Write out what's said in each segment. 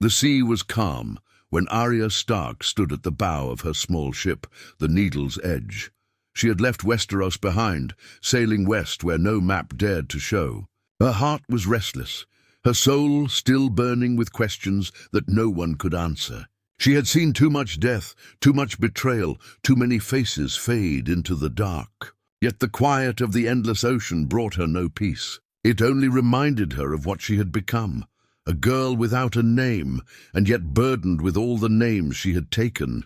The sea was calm when Arya Stark stood at the bow of her small ship, the Needle's Edge. She had left Westeros behind, sailing west where no map dared to show. Her heart was restless, her soul still burning with questions that no one could answer. She had seen too much death, too much betrayal, too many faces fade into the dark. Yet the quiet of the endless ocean brought her no peace. It only reminded her of what she had become, a girl without a name, and yet burdened with all the names she had taken.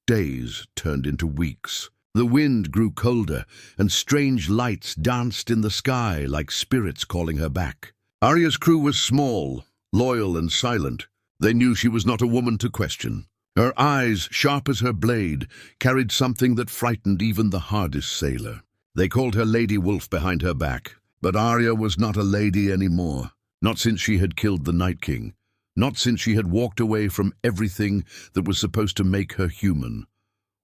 Days turned into weeks. The wind grew colder, and strange lights danced in the sky like spirits calling her back. Arya's crew was small, loyal and silent. They knew she was not a woman to question. Her eyes, sharp as her blade, carried something that frightened even the hardest sailor. They called her Lady Wolf behind her back, but Arya was not a lady anymore. Not since she had killed the Night King. Not since she had walked away from everything that was supposed to make her human.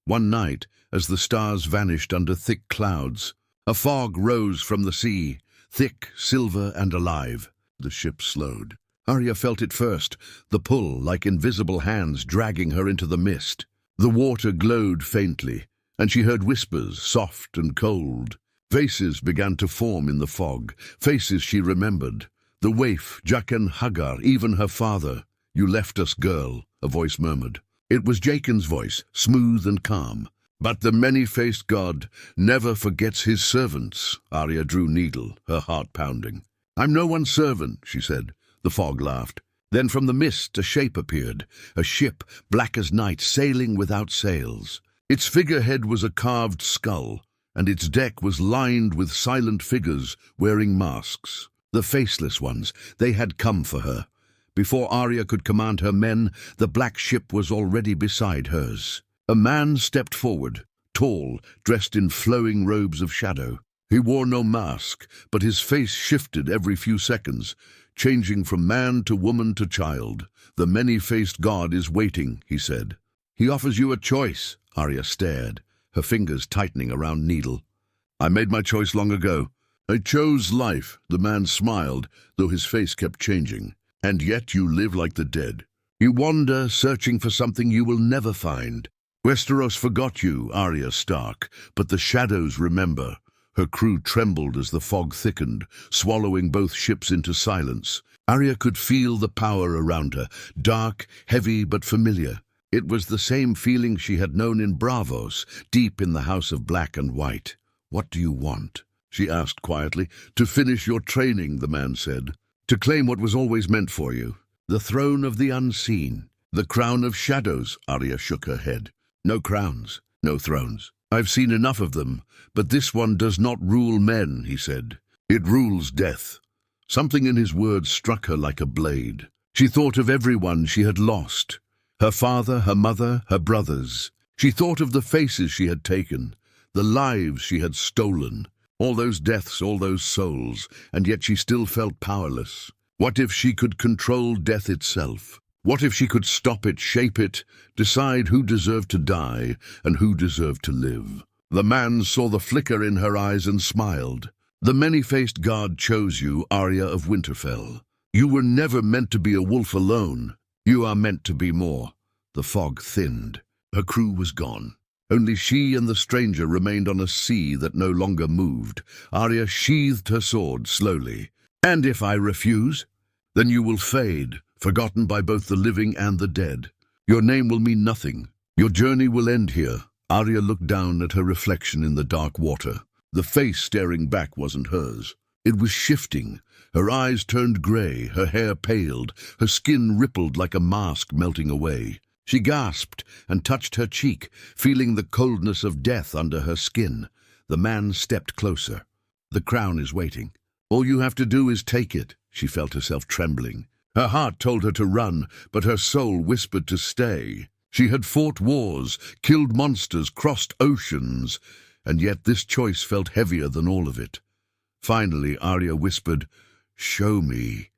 One night, as the stars vanished under thick clouds, a fog rose from the sea, thick, silver, and alive. The ship slowed. Arya felt it first, the pull like invisible hands dragging her into the mist. The water glowed faintly, and she heard whispers, soft and cold. Faces began to form in the fog, faces she remembered. The waif, Jaqen H'ghar, even her father. "You left us, girl," a voice murmured. It was Jaqen's voice, smooth and calm. "But the many-faced god never forgets his servants." Arya drew needle, her heart pounding. "I'm no one's servant," she said. The fog laughed. Then from the mist a shape appeared, a ship, black as night, sailing without sails. Its figurehead was a carved skull, and its deck was lined with silent figures wearing masks. The faceless ones, they had come for her. Before Arya could command her men, the black ship was already beside hers. A man stepped forward, tall, dressed in flowing robes of shadow. He wore no mask, but his face shifted every few seconds, changing from man to woman to child. "The many-faced god is waiting," he said. "He offers you a choice." Arya stared, her fingers tightening around needle. "I made my choice long ago. I chose life," the man smiled, though his face kept changing. "And yet you live like the dead. You wander, searching for something you will never find. Westeros forgot you, Arya Stark, but the shadows remember." Her crew trembled as the fog thickened, swallowing both ships into silence. Arya could feel the power around her, dark, heavy, but familiar. It was the same feeling she had known in Braavos, deep in the House of Black and White. "What do you want?" she asked quietly. "To finish your training," the man said. "To claim what was always meant for you. The throne of the unseen. The crown of shadows." Arya shook her head. "No crowns, no thrones. I've seen enough of them, but this one does not rule men," he said. "It rules death." Something in his words struck her like a blade. She thought of everyone she had lost. Her father, her mother, her brothers. She thought of the faces she had taken, the lives she had stolen. All those deaths, all those souls, and yet she still felt powerless. What if she could control death itself? What if she could stop it, shape it, decide who deserved to die and who deserved to live? The man saw the flicker in her eyes and smiled. "The many-faced god chose you, Arya of Winterfell. You were never meant to be a wolf alone. You are meant to be more." The fog thinned. Her crew was gone. Only she and the stranger remained on a sea that no longer moved. Arya sheathed her sword slowly. "And if I refuse? Then you will fade, forgotten by both the living and the dead. Your name will mean nothing. Your journey will end here." Arya looked down at her reflection in the dark water. The face staring back wasn't hers. It was shifting. Her eyes turned grey, her hair paled, her skin rippled like a mask melting away. She gasped and touched her cheek, feeling the coldness of death under her skin. The man stepped closer. "The crown is waiting. All you have to do is take it." She felt herself trembling. Her heart told her to run, but her soul whispered to stay. She had fought wars, killed monsters, crossed oceans, and yet this choice felt heavier than all of it. Finally, Arya whispered, "Show me."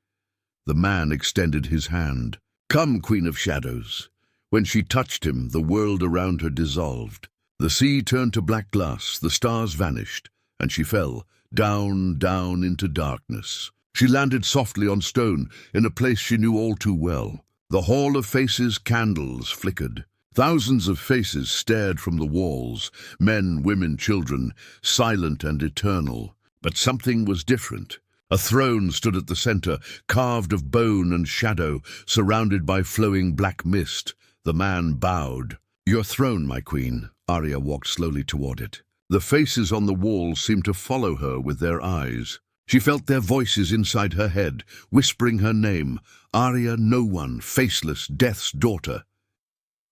The man extended his hand. "Come, Queen of Shadows." When she touched him, the world around her dissolved. The sea turned to black glass, the stars vanished, and she fell, down, down into darkness. She landed softly on stone, in a place she knew all too well. The Hall of Faces candles flickered. Thousands of faces stared from the walls, men, women, children, silent and eternal. But something was different. A throne stood at the center, carved of bone and shadow, surrounded by flowing black mist. The man bowed. "Your throne, my queen." Arya walked slowly toward it. The faces on the walls seemed to follow her with their eyes. She felt their voices inside her head, whispering her name. Arya, no one, faceless, death's daughter.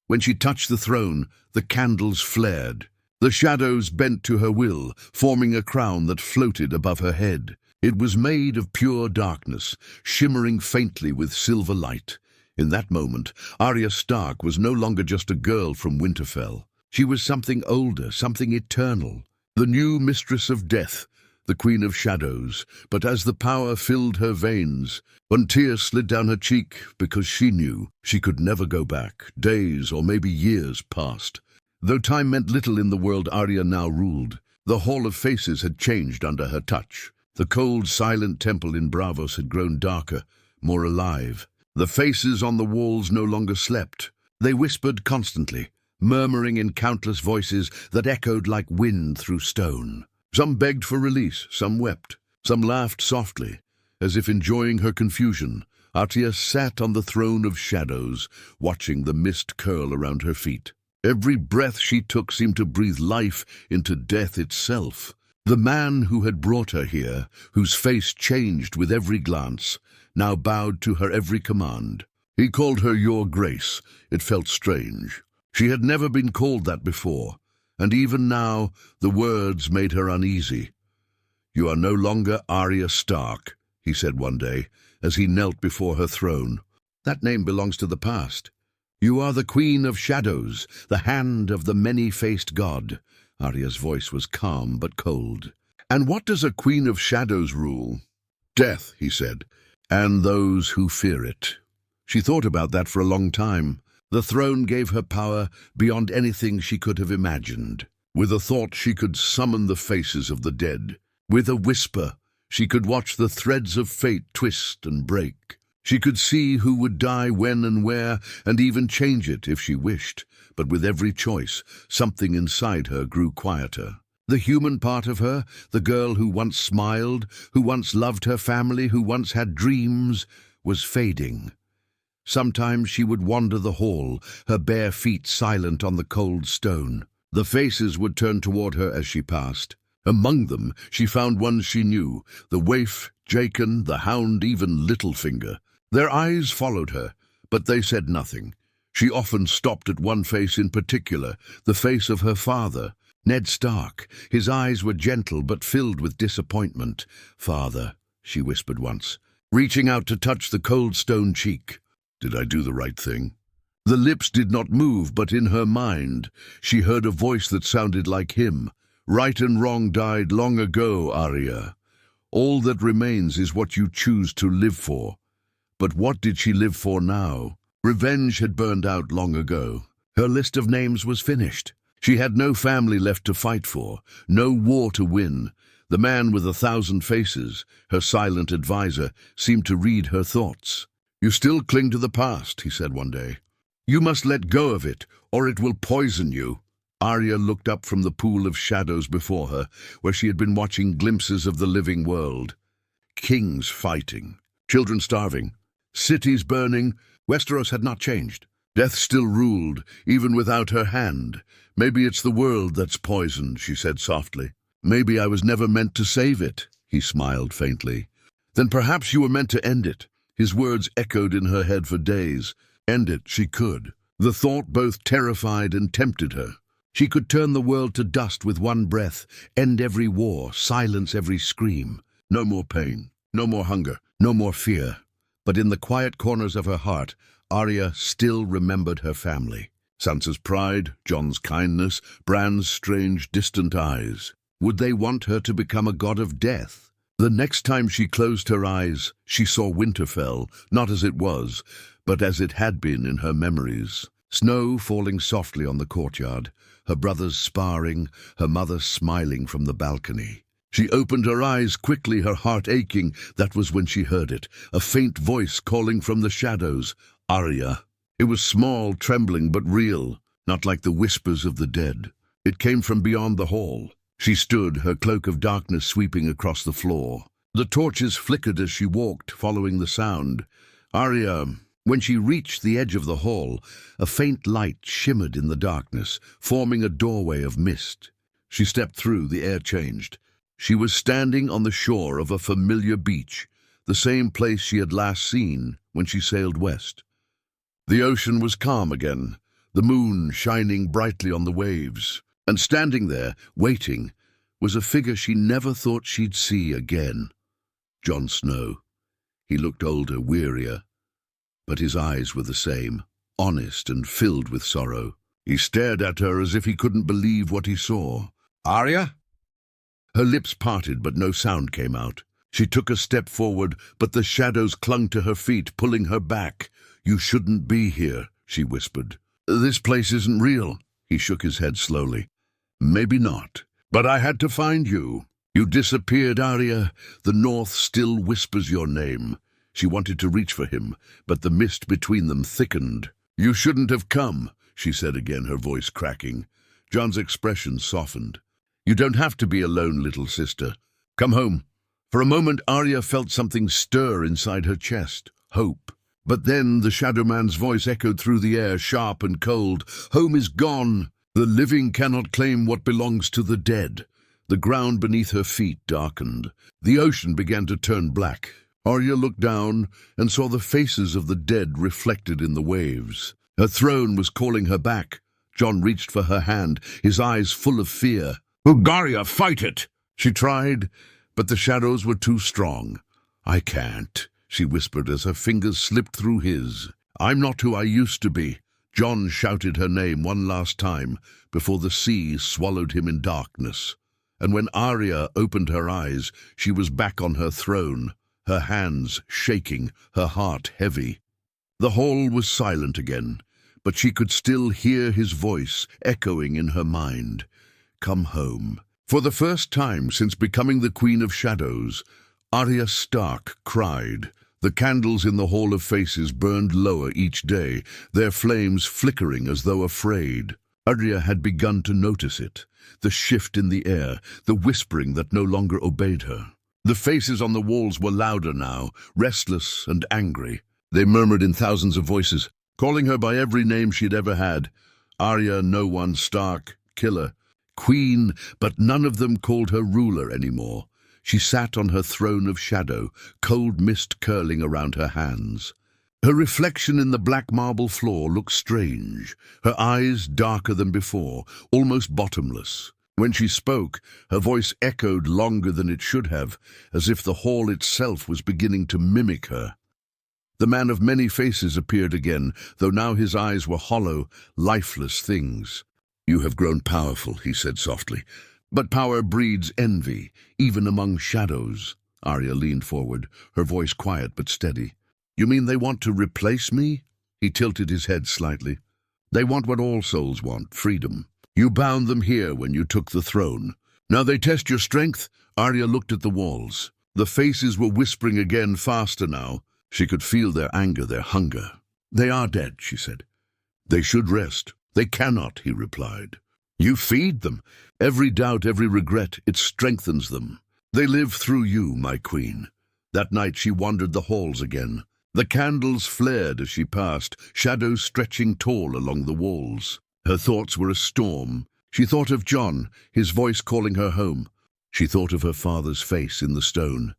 When she touched the throne, the candles flared. The shadows bent to her will, forming a crown that floated above her head. It was made of pure darkness, shimmering faintly with silver light. In that moment, Arya Stark was no longer just a girl from Winterfell. She was something older, something eternal. The new mistress of death, the Queen of Shadows. But as the power filled her veins, one tear slid down her cheek because she knew she could never go back. Days or maybe years passed. Though time meant little in the world Arya now ruled, the Hall of Faces had changed under her touch. The cold, silent temple in Braavos had grown darker, more alive. The faces on the walls no longer slept. They whispered constantly, murmuring in countless voices that echoed like wind through stone. Some begged for release, some wept, some laughed softly, as if enjoying her confusion. Arya sat on the throne of shadows, watching the mist curl around her feet. Every breath she took seemed to breathe life into death itself. The man who had brought her here, whose face changed with every glance, now bowed to her every command. He called her Your Grace. It felt strange. She had never been called that before, and even now the words made her uneasy. "You are no longer Arya Stark," he said one day, as he knelt before her throne. "That name belongs to the past. You are the Queen of Shadows, the hand of the many-faced god." Arya's voice was calm but cold. "And what does a Queen of Shadows rule?" "Death," he said, "and those who fear it." She thought about that for a long time. The throne gave her power beyond anything she could have imagined. With a thought, she could summon the faces of the dead. With a whisper, she could watch the threads of fate twist and break. She could see who would die when and where, and even change it if she wished. But with every choice, something inside her grew quieter. The human part of her, the girl who once smiled, who once loved her family, who once had dreams, was fading. Sometimes she would wander the hall, her bare feet silent on the cold stone. The faces would turn toward her as she passed. Among them, she found one she knew, the waif, Jaqen, the hound, even Littlefinger. Their eyes followed her, but they said nothing. She often stopped at one face in particular, the face of her father, Ned Stark. His eyes were gentle but filled with disappointment. "Father," she whispered once, reaching out to touch the cold stone cheek. "Did I do the right thing?" The lips did not move, but in her mind, she heard a voice that sounded like him. "Right and wrong died long ago, Arya. All that remains is what you choose to live for." But what did she live for now? Revenge had burned out long ago. Her list of names was finished. She had no family left to fight for, no war to win. The man with 1,000 faces, her silent advisor, seemed to read her thoughts. "You still cling to the past," he said one day. "You must let go of it, or it will poison you." Arya looked up from the pool of shadows before her, where she had been watching glimpses of the living world. Kings fighting, children starving, cities burning. Westeros had not changed. Death still ruled, even without her hand. "Maybe it's the world that's poisoned," she said softly. "Maybe I was never meant to save it," he smiled faintly. "Then perhaps you were meant to end it." His words echoed in her head for days. End it she could. The thought both terrified and tempted her. She could turn the world to dust with one breath, end every war, silence every scream. No more pain, no more hunger, no more fear. But in the quiet corners of her heart, Arya still remembered her family. Sansa's pride, Jon's kindness, Bran's strange, distant eyes. Would they want her to become a god of death? The next time she closed her eyes, she saw Winterfell, not as it was, but as it had been in her memories. Snow falling softly on the courtyard, her brothers sparring, her mother smiling from the balcony. She opened her eyes quickly, her heart aching. That was when she heard it, a faint voice calling from the shadows. Arya. It was small, trembling, but real, not like the whispers of the dead. It came from beyond the hall. She stood, her cloak of darkness sweeping across the floor. The torches flickered as she walked, following the sound. Arya, when she reached the edge of the hall, a faint light shimmered in the darkness, forming a doorway of mist. She stepped through, the air changed. She was standing on the shore of a familiar beach, the same place she had last seen when she sailed west. The ocean was calm again, the moon shining brightly on the waves, and standing there, waiting, was a figure she never thought she'd see again. Jon Snow. He looked older, wearier, but his eyes were the same, honest and filled with sorrow. He stared at her as if he couldn't believe what he saw. "Arya?" Her lips parted, but no sound came out. She took a step forward, but the shadows clung to her feet, pulling her back. "You shouldn't be here," she whispered. "This place isn't real." He shook his head slowly. "Maybe not, but I had to find you. You disappeared, Arya. The North still whispers your name." She wanted to reach for him, but the mist between them thickened. "You shouldn't have come," she said again, her voice cracking. Jon's expression softened. "You don't have to be alone, little sister. Come home." For a moment, Arya felt something stir inside her chest. Hope. But then the Shadow Man's voice echoed through the air, sharp and cold. "Home is gone. The living cannot claim what belongs to the dead." The ground beneath her feet darkened. The ocean began to turn black. Arya looked down and saw the faces of the dead reflected in the waves. Her throne was calling her back. Jon reached for her hand, his eyes full of fear. "Arya, fight it!" She tried, but the shadows were too strong. "I can't," she whispered as her fingers slipped through his. "I'm not who I used to be." Jon shouted her name one last time before the sea swallowed him in darkness. And when Arya opened her eyes, she was back on her throne, her hands shaking, her heart heavy. The hall was silent again, but she could still hear his voice echoing in her mind. Come home. For the first time since becoming the Queen of Shadows, Arya Stark cried. The candles in the Hall of Faces burned lower each day, their flames flickering as though afraid. Arya had begun to notice it, the shift in the air, the whispering that no longer obeyed her. The faces on the walls were louder now, restless and angry. They murmured in thousands of voices, calling her by every name she'd ever had. Arya, no one, Stark, killer, queen, but none of them called her ruler anymore. She sat on her throne of shadow, cold mist curling around her hands. Her reflection in the black marble floor looked strange, her eyes darker than before, almost bottomless. When she spoke, her voice echoed longer than it should have, as if the hall itself was beginning to mimic her. The man of many faces appeared again, though now his eyes were hollow, lifeless things. "You have grown powerful," he said softly. "But power breeds envy, even among shadows." Arya leaned forward, her voice quiet but steady. "You mean they want to replace me?" He tilted his head slightly. "They want what all souls want, freedom. You bound them here when you took the throne. Now they test your strength." Arya looked at the walls. The faces were whispering again, faster now. She could feel their anger, their hunger. "They are dead," she said. "They should rest." "They cannot," he replied. "You feed them. Every doubt, every regret, it strengthens them. They live through you, my queen." That night she wandered the halls again. The candles flared as she passed, shadows stretching tall along the walls. Her thoughts were a storm. She thought of Jon, his voice calling her home. She thought of her father's face in the stone.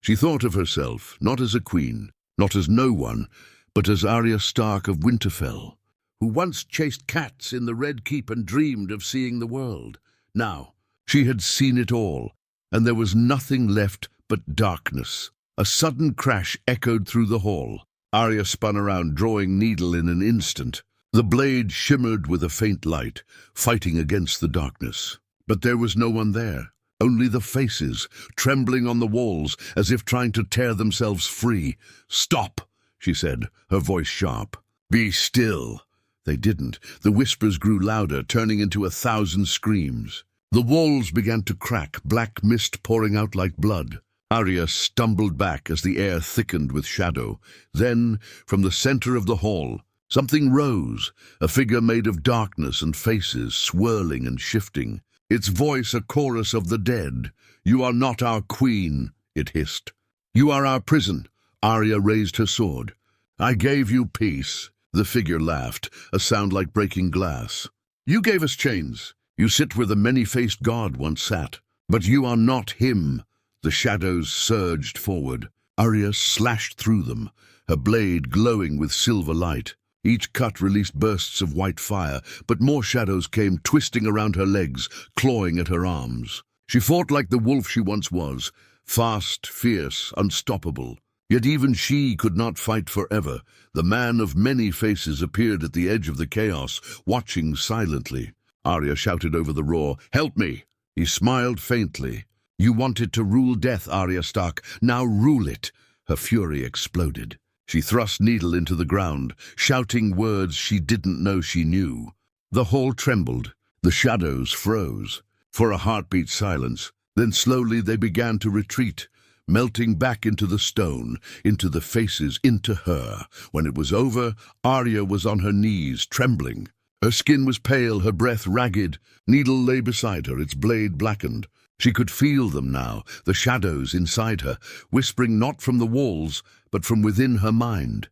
She thought of herself, not as a queen, not as no one, but as Arya Stark of Winterfell, who once chased cats in the Red Keep and dreamed of seeing the world. Now, she had seen it all, and there was nothing left but darkness. A sudden crash echoed through the hall. Arya spun around, drawing needle in an instant. The blade shimmered with a faint light, fighting against the darkness. But there was no one there, only the faces, trembling on the walls, as if trying to tear themselves free. "Stop," she said, her voice sharp. "Be still." They didn't. The whispers grew louder, turning into 1,000 screams. The walls began to crack, black mist pouring out like blood. Arya stumbled back as the air thickened with shadow. Then, from the center of the hall, something rose, a figure made of darkness and faces, swirling and shifting. Its voice a chorus of the dead. "You are not our queen," it hissed. "You are our prison." Arya raised her sword. "I gave you peace." The figure laughed, a sound like breaking glass. "You gave us chains. You sit where the many-faced god once sat. But you are not him." The shadows surged forward. Arya slashed through them, her blade glowing with silver light. Each cut released bursts of white fire, but more shadows came twisting around her legs, clawing at her arms. She fought like the wolf she once was, fast, fierce, unstoppable. Yet even she could not fight forever. The man of many faces appeared at the edge of the chaos, watching silently. Arya shouted over the roar, "Help me!" He smiled faintly. "You wanted to rule death, Arya Stark. Now rule it." Her fury exploded. She thrust Needle into the ground, shouting words she didn't know she knew. The hall trembled. The shadows froze. For a heartbeat silence. Then slowly they began to retreat, melting back into the stone, into the faces, into her. When it was over, Arya was on her knees, trembling. Her skin was pale, her breath ragged. Needle lay beside her, its blade blackened. She could feel them now, the shadows inside her, whispering not from the walls, but from within her mind.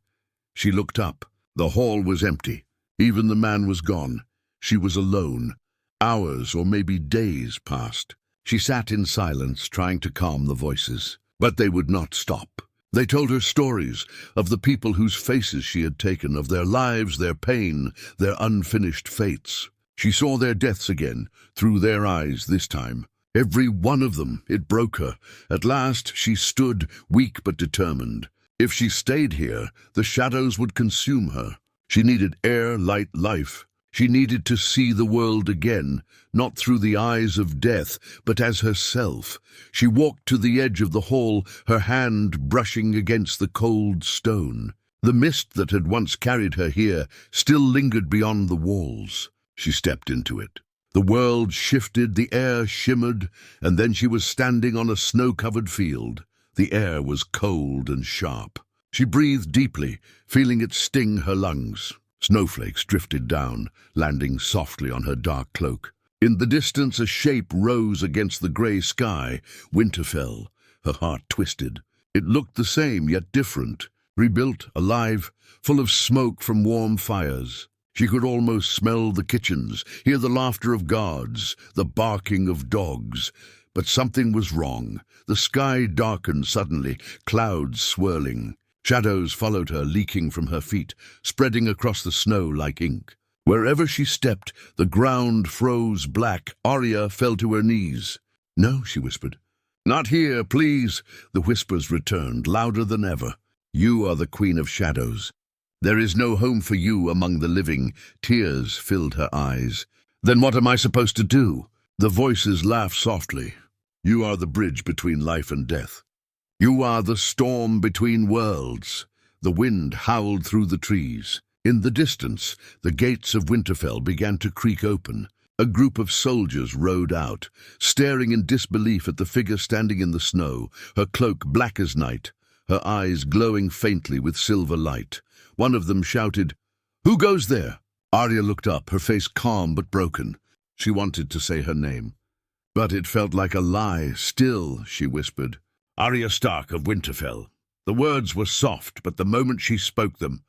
She looked up. The hall was empty. Even the man was gone. She was alone. Hours or maybe days passed. She sat in silence, trying to calm the voices. But they would not stop. They told her stories of the people whose faces she had taken, of their lives, their pain, their unfinished fates. She saw their deaths again, through their eyes this time. Every one of them, it broke her. At last she stood, weak but determined. If she stayed here, the shadows would consume her. She needed air, light, life. She needed to see the world again, not through the eyes of death, but as herself. She walked to the edge of the hall, her hand brushing against the cold stone. The mist that had once carried her here still lingered beyond the walls. She stepped into it. The world shifted, the air shimmered, and then she was standing on a snow-covered field. The air was cold and sharp. She breathed deeply, feeling it sting her lungs. Snowflakes drifted down, landing softly on her dark cloak. In the distance, a shape rose against the grey sky. Winterfell. Her heart twisted. It looked the same, yet different. Rebuilt, alive, full of smoke from warm fires. She could almost smell the kitchens, hear the laughter of guards, the barking of dogs. But something was wrong. The sky darkened suddenly, clouds swirling. Shadows followed her, leaking from her feet, spreading across the snow like ink. Wherever she stepped, the ground froze black. Arya fell to her knees. "No," she whispered. "Not here, please." The whispers returned, louder than ever. "You are the Queen of Shadows. There is no home for you among the living." Tears filled her eyes. "Then what am I supposed to do?" The voices laughed softly. "You are the bridge between life and death. You are the storm between worlds." The wind howled through the trees. In the distance, the gates of Winterfell began to creak open. A group of soldiers rode out, staring in disbelief at the figure standing in the snow, her cloak black as night, her eyes glowing faintly with silver light. One of them shouted, "Who goes there?" Arya looked up, her face calm but broken. She wanted to say her name, but it felt like a lie. "Still," she whispered, "Arya Stark of Winterfell." The words were soft, but the moment she spoke them,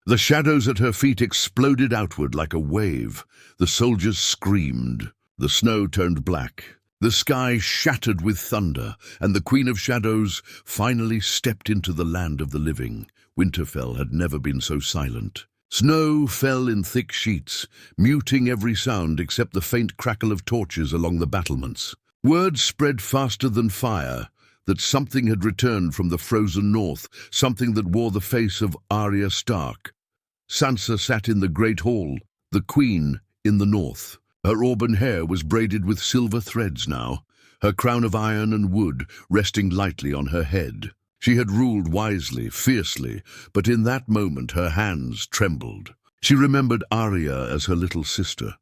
the shadows at her feet exploded outward like a wave. The soldiers screamed. The snow turned black. The sky shattered with thunder, and the Queen of Shadows finally stepped into the land of the living. Winterfell had never been so silent. Snow fell in thick sheets, muting every sound except the faint crackle of torches along the battlements. Word spread faster than fire that something had returned from the frozen north, something that wore the face of Arya Stark. Sansa sat in the great hall, the queen in the north. Her auburn hair was braided with silver threads now, her crown of iron and wood resting lightly on her head. She had ruled wisely, fiercely, but in that moment her hands trembled. She remembered Arya as her little sister,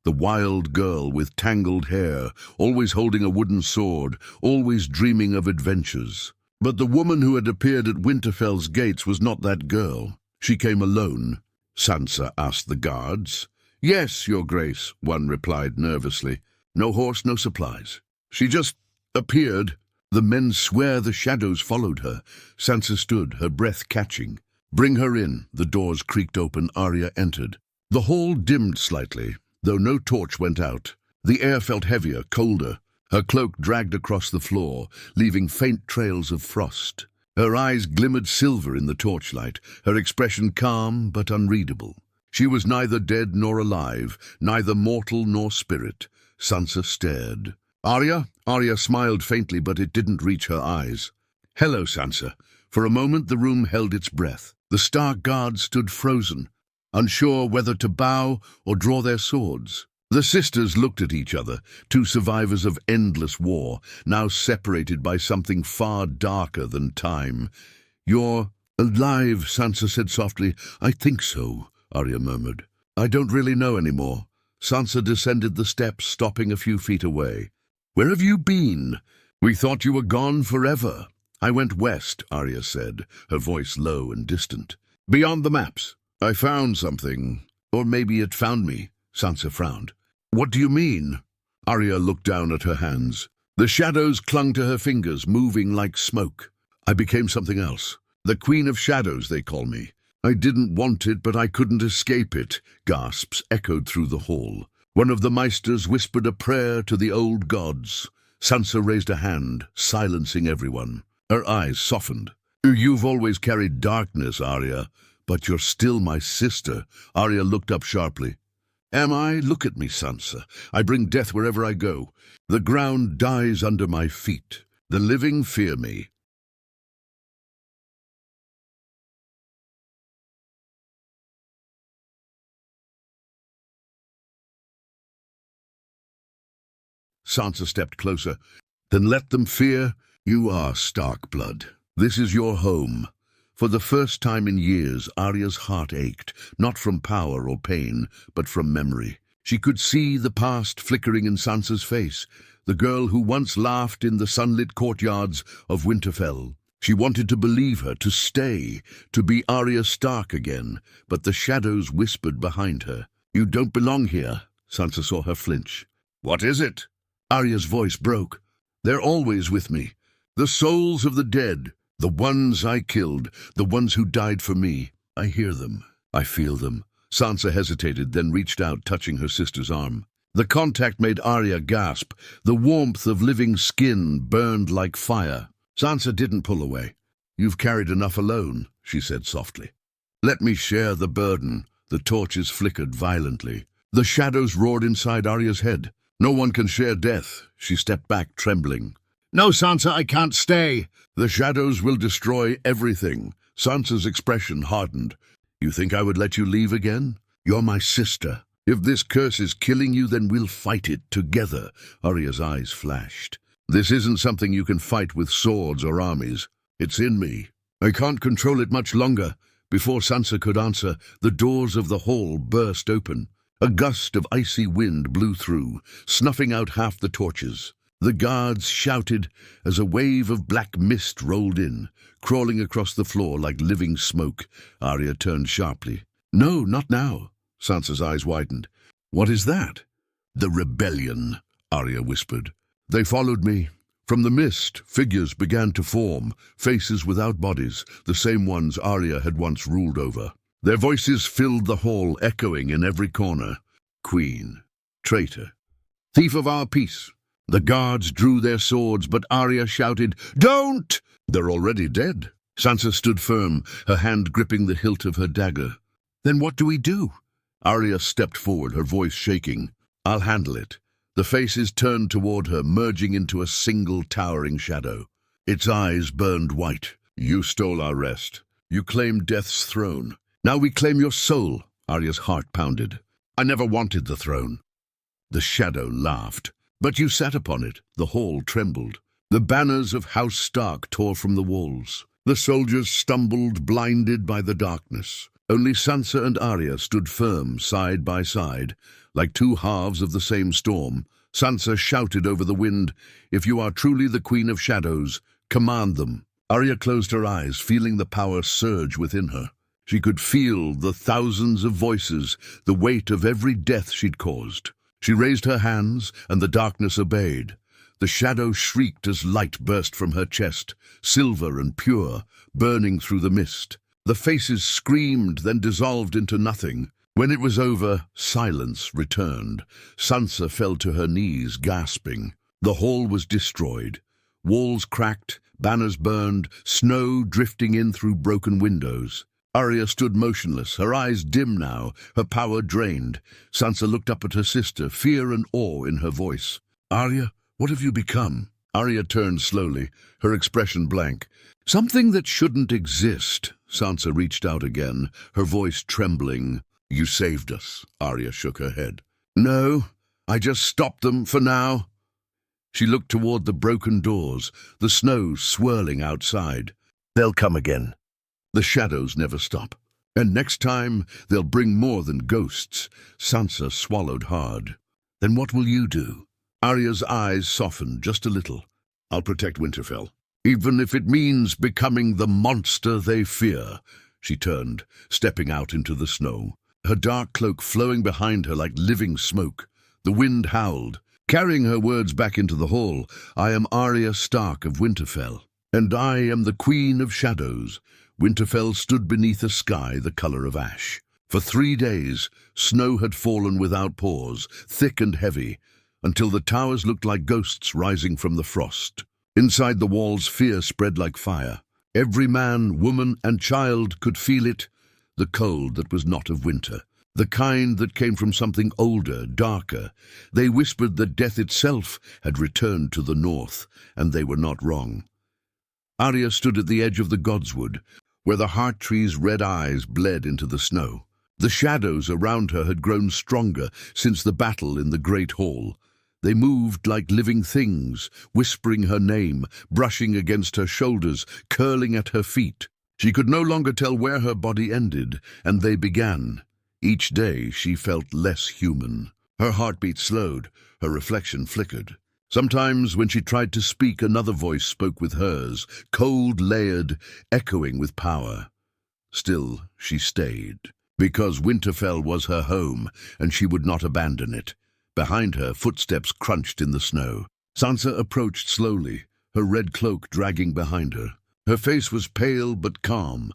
the wild girl with tangled hair, always holding a wooden sword, always dreaming of adventures. But the woman who had appeared at Winterfell's gates was not that girl. She came alone. Sansa asked the guards. "Yes, your grace," one replied nervously. "No horse, no supplies. She just appeared." The men swear the shadows followed her. Sansa stood, her breath catching. "Bring her in." The doors creaked open. Arya entered. The hall dimmed slightly, though no torch went out. The air felt heavier, colder. Her cloak dragged across the floor, leaving faint trails of frost. Her eyes glimmered silver in the torchlight, her expression calm but unreadable. She was neither dead nor alive, neither mortal nor spirit. Sansa stared. "Arya?" Arya smiled faintly, but it didn't reach her eyes. "Hello, Sansa." For a moment the room held its breath. The Stark guards stood frozen, unsure whether to bow or draw their swords. The sisters looked at each other, two survivors of endless war, now separated by something far darker than time. "You're alive," Sansa said softly. "I think so," Arya murmured. "I don't really know anymore." Sansa descended the steps, stopping a few feet away. "Where have you been? We thought you were gone forever." "I went west," Arya said, her voice low and distant. "Beyond the maps. I found something. Or maybe it found me." Sansa frowned. "What do you mean?" Arya looked down at her hands. The shadows clung to her fingers, moving like smoke. "I became something else. The Queen of Shadows, they call me. I didn't want it, but I couldn't escape it." Gasps echoed through the hall. One of the Maesters whispered a prayer to the old gods. Sansa raised a hand, silencing everyone. Her eyes softened. "You've always carried darkness, Arya, but you're still my sister." Arya looked up sharply. "Am I? Look at me, Sansa. I bring death wherever I go. The ground dies under my feet. The living fear me." Sansa stepped closer. "Then let them fear. You are Stark blood. This is your home." For the first time in years, Arya's heart ached, not from power or pain, but from memory. She could see the past flickering in Sansa's face, the girl who once laughed in the sunlit courtyards of Winterfell. She wanted to believe her, to stay, to be Arya Stark again, but the shadows whispered behind her. "You don't belong here." Sansa saw her flinch. "What is it?" Arya's voice broke. "They're always with me. The souls of the dead. The ones I killed, the ones who died for me. I hear them. I feel them." Sansa hesitated, then reached out, touching her sister's arm. The contact made Arya gasp. The warmth of living skin burned like fire. Sansa didn't pull away. "You've carried enough alone," she said softly. "Let me share the burden." The torches flickered violently. The shadows roared inside Arya's head. "No one can share death." She stepped back, trembling. "No, Sansa, I can't stay." "The shadows will destroy everything." Sansa's expression hardened. "You think I would let you leave again? You're my sister. If this curse is killing you, then we'll fight it together." Arya's eyes flashed. "This isn't something you can fight with swords or armies. It's in me. I can't control it much longer." Before Sansa could answer, the doors of the hall burst open. A gust of icy wind blew through, snuffing out half the torches. The guards shouted as a wave of black mist rolled in, crawling across the floor like living smoke. Arya turned sharply. "No, not now." Sansa's eyes widened. "What is that?" "The rebellion," Arya whispered. "They followed me. From the mist, figures began to form, faces without bodies, the same ones Arya had once ruled over. Their voices filled the hall, echoing in every corner. Queen, traitor, thief of our peace. The guards drew their swords, but Arya shouted, "Don't!" "They're already dead." Sansa stood firm, her hand gripping the hilt of her dagger. "Then what do we do?" Arya stepped forward, her voice shaking. "I'll handle it." The faces turned toward her, merging into a single towering shadow. Its eyes burned white. "You stole our rest. You claimed death's throne. Now we claim your soul." Arya's heart pounded. "I never wanted the throne." The shadow laughed. "But you sat upon it." The hall trembled. The banners of House Stark tore from the walls. The soldiers stumbled, blinded by the darkness. Only Sansa and Arya stood firm side by side, like two halves of the same storm. Sansa shouted over the wind, "If you are truly the Queen of Shadows, command them." Arya closed her eyes, feeling the power surge within her. She could feel the thousands of voices, the weight of every death she'd caused. She raised her hands, and the darkness obeyed. The shadow shrieked as light burst from her chest, silver and pure, burning through the mist. The faces screamed, then dissolved into nothing. When it was over, silence returned. Sansa fell to her knees, gasping. The hall was destroyed. Walls cracked, banners burned, snow drifting in through broken windows. Arya stood motionless, her eyes dim now, her power drained. Sansa looked up at her sister, fear and awe in her voice. "Arya, what have you become?" Arya turned slowly, her expression blank. "Something that shouldn't exist." Sansa reached out again, her voice trembling. "You saved us," Arya shook her head. "No, I just stopped them for now." She looked toward the broken doors, the snow swirling outside. "They'll come again. The shadows never stop. And next time, they'll bring more than ghosts." Sansa swallowed hard. "Then what will you do?" Arya's eyes softened just a little. "I'll protect Winterfell, even if it means becoming the monster they fear." She turned, stepping out into the snow, her dark cloak flowing behind her like living smoke. The wind howled. Carrying her words back into the hall, "I am Arya Stark of Winterfell, and I am the Queen of Shadows." Winterfell stood beneath a sky the color of ash. For 3 days, snow had fallen without pause, thick and heavy, until the towers looked like ghosts rising from the frost. Inside the walls, fear spread like fire. Every man, woman, and child could feel it, the cold that was not of winter, the kind that came from something older, darker. They whispered that death itself had returned to the north, and they were not wrong. Arya stood at the edge of the godswood, where the heart tree's red eyes bled into the snow. The shadows around her had grown stronger since the battle in the great hall. They moved like living things, whispering her name, brushing against her shoulders, curling at her feet. She could no longer tell where her body ended, and they began. Each day she felt less human. Her heartbeat slowed, her reflection flickered. Sometimes, when she tried to speak, another voice spoke with hers, cold, layered, echoing with power. Still, she stayed, because Winterfell was her home, and she would not abandon it. Behind her, footsteps crunched in the snow. Sansa approached slowly, her red cloak dragging behind her. Her face was pale but calm,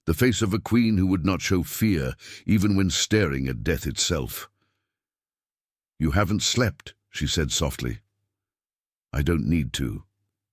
the face of a queen who would not show fear, even when staring at death itself. "You haven't slept," she said softly. "I don't need to,"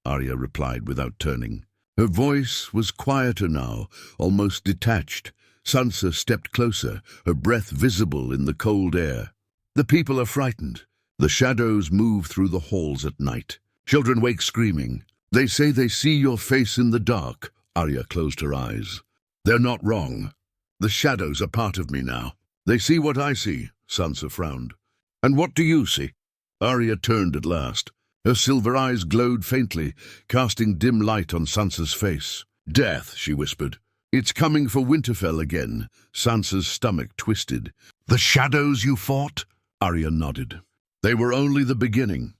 Arya replied without turning. Her voice was quieter now, almost detached. Sansa stepped closer, her breath visible in the cold air. "The people are frightened. The shadows move through the halls at night. Children wake screaming. They say they see your face in the dark." Arya closed her eyes. "They're not wrong. The shadows are part of me now. They see what I see," Sansa frowned. "And what do you see?" Arya turned at last. Her silver eyes glowed faintly, casting dim light on Sansa's face. "Death," she whispered. "It's coming for Winterfell again." Sansa's stomach twisted. "The shadows you fought?" Arya nodded. "They were only the beginning.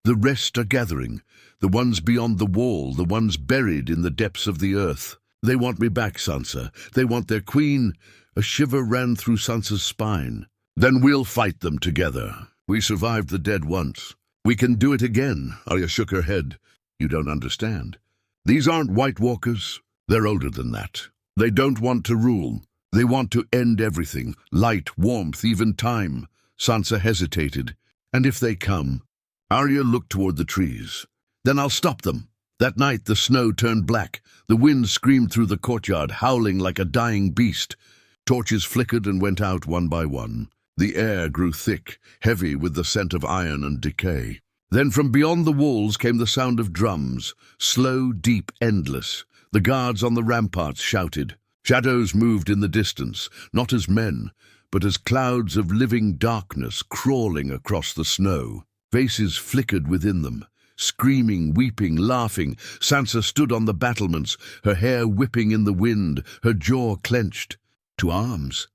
The rest are gathering, the ones beyond the wall, the ones buried in the depths of the earth. They want me back, Sansa. They want their queen." A shiver ran through Sansa's spine. "Then we'll fight them together. We survived the dead once. We can do it again." Arya shook her head. "You don't understand. These aren't White Walkers. They're older than that. They don't want to rule. They want to end everything, light, warmth, even time." Sansa hesitated. "And if they come?" Arya looked toward the trees. "Then I'll stop them." That night the snow turned black. The wind screamed through the courtyard, howling like a dying beast. Torches flickered and went out one by one. The air grew thick, heavy with the scent of iron and decay. Then from beyond the walls came the sound of drums, slow, deep, endless. The guards on the ramparts shouted. Shadows moved in the distance, not as men, but as clouds of living darkness crawling across the snow. Faces flickered within them. Screaming, weeping, laughing, Sansa stood on the battlements, her hair whipping in the wind, her jaw clenched. "To arms!"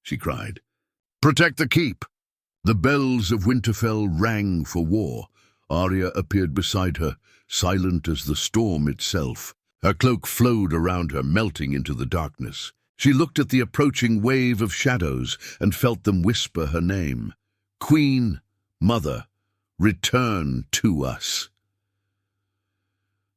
she cried. "Protect the keep!" The bells of Winterfell rang for war. Arya appeared beside her, silent as the storm itself. Her cloak flowed around her, melting into the darkness. She looked at the approaching wave of shadows and felt them whisper her name. "Queen, Mother, return to us."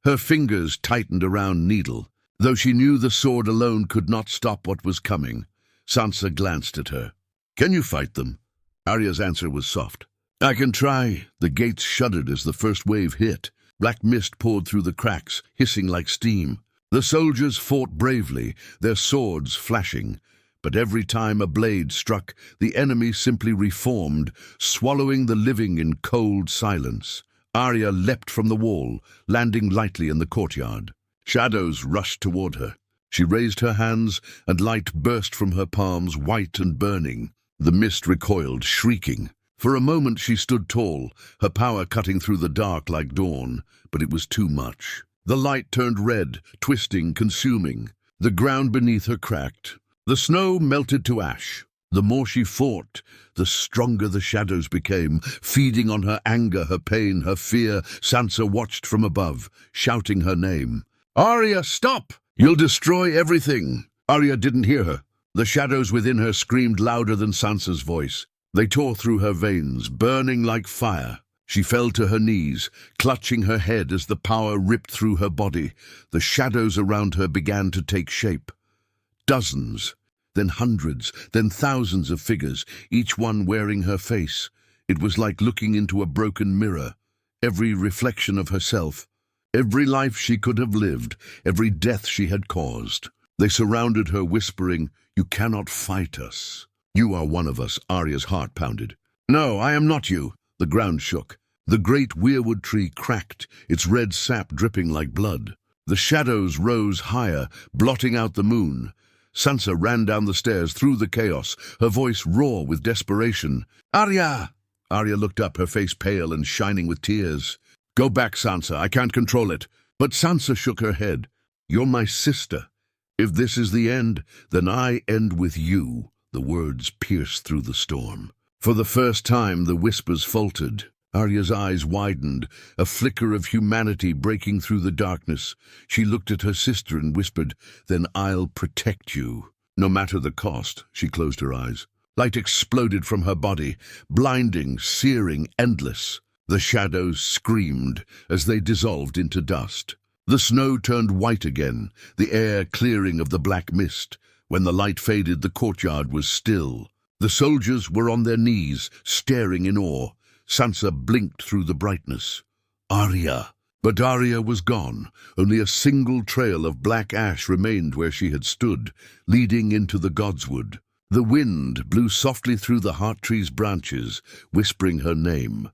Her fingers tightened around Needle. Though she knew the sword alone could not stop what was coming, Sansa glanced at her. "Can you fight them?" Arya's answer was soft. "I can try." The gates shuddered as the first wave hit. Black mist poured through the cracks, hissing like steam. The soldiers fought bravely, their swords flashing. But every time a blade struck, the enemy simply reformed, swallowing the living in cold silence. Arya leapt from the wall, landing lightly in the courtyard. Shadows rushed toward her. She raised her hands, and light burst from her palms, white and burning. The mist recoiled, shrieking. For a moment she stood tall, her power cutting through the dark like dawn, but it was too much. The light turned red, twisting, consuming. The ground beneath her cracked. The snow melted to ash. The more she fought, the stronger the shadows became, feeding on her anger, her pain, her fear. Sansa watched from above, shouting her name. "Arya, stop! You'll destroy everything!" Arya didn't hear her. The shadows within her screamed louder than Sansa's voice. They tore through her veins, burning like fire. She fell to her knees, clutching her head as the power ripped through her body. The shadows around her began to take shape. Dozens, then hundreds, then thousands of figures, each one wearing her face. It was like looking into a broken mirror. Every reflection of herself, every life she could have lived, every death she had caused. They surrounded her, whispering, "You cannot fight us. You are one of us." Arya's heart pounded. "No, I am not you." The ground shook. The great weirwood tree cracked, its red sap dripping like blood. The shadows rose higher, blotting out the moon. Sansa ran down the stairs through the chaos, her voice raw with desperation. "Arya!" Arya looked up, her face pale and shining with tears. "Go back, Sansa. I can't control it." But Sansa shook her head. "You're my sister. If this is the end, then I end with you." The words pierced through the storm. For the first time, the whispers faltered. Arya's eyes widened, a flicker of humanity breaking through the darkness. She looked at her sister and whispered, "Then I'll protect you." No matter the cost. She closed her eyes. Light exploded from her body, blinding, searing, endless. The shadows screamed as they dissolved into dust. The snow turned white again, the air clearing of the black mist. When the light faded, the courtyard was still. The soldiers were on their knees, staring in awe. Sansa blinked through the brightness. "Arya!" But Arya was gone. Only a single trail of black ash remained where she had stood, leading into the godswood. The wind blew softly through the heart tree's branches, whispering her name.